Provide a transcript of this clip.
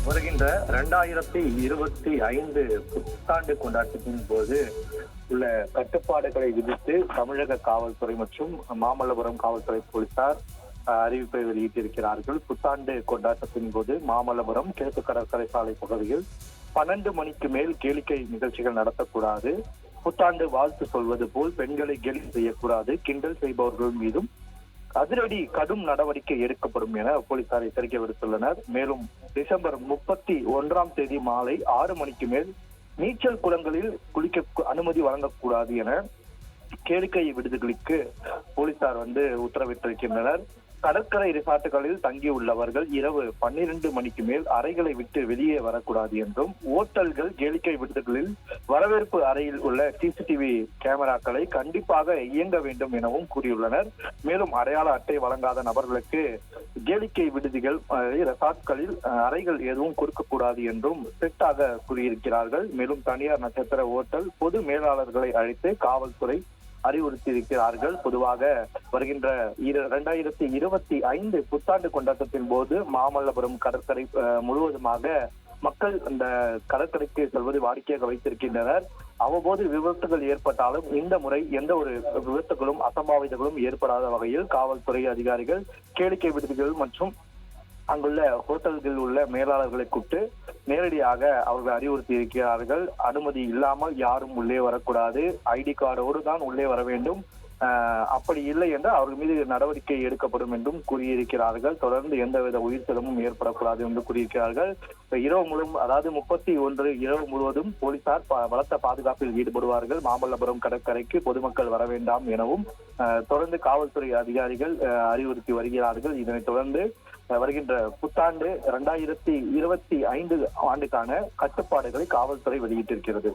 வருகின்ற 2025 புத்தாண்டு கொண்டாட்டத்தின் போது உள்ள கட்டுப்பாடுகளை விதித்து தமிழக காவல்துறை மற்றும் மாமல்லபுரம் காவல்துறை போலீசார் அறிவிப்பை வெளியிட்டிருக்கிறார்கள். புத்தாண்டு கொண்டாட்டத்தின் போது மாமல்லபுரம் கிழக்கு கடற்கரை சாலை பகுதியில் 12 மணிக்கு மேல் கேளிக்கை நிகழ்ச்சிகள் நடத்தக்கூடாது. புத்தாண்டு வாழ்த்து சொல்வது போல் பெண்களை கேலி செய்யக்கூடாது. கிண்டல் செய்பவர்கள் மீதும் அதிரடி கடும் நடவடிக்கை எடுக்கப்படும் என போலீசார் எச்சரிக்கை விடுத்துள்ளனர். மேலும் டிசம்பர் 31 மாலை 6 மணிக்கு மேல் நீச்சல் குளங்களில் குளிக்க அனுமதி வழங்கக்கூடாது என கேளிக்கை விடுதிகளுக்கு போலீசார் உத்தரவிட்டிருக்கின்றனர். கடற்கரை ரிசார்ட்டுகளில் தங்கியுள்ளவர்கள் இரவு 12 மணிக்கு மேல் அறைகளை விட்டு வெளியே வரக்கூடாது என்றும், ஓட்டல்கள் கேளிக்கை விடுதிகளில் வரவேற்பு அறையில் உள்ள சிசிடிவி கேமராக்களை கண்டிப்பாக இயங்க வேண்டும் எனவும் கூறியுள்ளனர். மேலும் அடையாள அட்டை வழங்காத நபர்களுக்கு கேளிக்கை விடுதிகள் ரிசார்ட்களில் அறைகள் எதுவும் கொடுக்கக்கூடாது என்றும் ஸ்ட்ரிக்டாக கூறியிருக்கிறார்கள். மேலும் தனியார் நட்சத்திர ஓட்டல் பொது மேலாளர்களை அழைத்து காவல்துறை அறிவுறுத்தியிருக்கிறார்கள். பொதுவாக வருகின்ற 2025 புத்தாண்டு கொண்டாட்டத்தின் போது மாமல்லபுரம் கடற்கரை முழுவதுமாக மக்கள் அந்த கடற்கரைக்கு செல்வது வாடிக்கையாக வைத்திருக்கின்றனர். அவ்வப்போது விபத்துகள் ஏற்பட்டாலும் இந்த முறை எந்த ஒரு விபத்துகளும் அசம்பாவிதங்களும் ஏற்படாத வகையில் காவல்துறை அதிகாரிகள் கேளிக்கை விடுதிகள் மற்றும் அங்குள்ள ஹோட்டல்களில் உள்ள மேலாளர்களை கூப்பிட்டு நேரடியாக அவர்கள் அறிவுறுத்தி இருக்கிறார்கள். அனுமதி இல்லாமல் யாரும் உள்ளே வரக்கூடாது, ஐடி கார்டோடு தான் உள்ளே வர வேண்டும், அப்படி இல்லை என்றால் அவர்கள் மீது நடவடிக்கை எடுக்கப்படும் என்றும் கூறியிருக்கிறார்கள். தொடர்ந்து எந்தவித உயிர் சேதமும் ஏற்படக்கூடாது என்று கூறியிருக்கிறார்கள். இரவு முழுவதும், அதாவது 31 இரவு முழுவதும் போலீசார் பலத்த பாதுகாப்பில் ஈடுபடுவார்கள். மாமல்லபுரம் கடற்கரைக்கு பொதுமக்கள் வர வேண்டாம் எனவும் தொடர்ந்து காவல்துறை அதிகாரிகள் அறிவுறுத்தி வருகிறார்கள். இதனைத் தொடர்ந்து வருகின்ற புத்தாண்டு 2025 ஆண்டுக்கான கட்டுப்பாடுகளை காவல்துறை வெளியிட்டிருக்கிறது.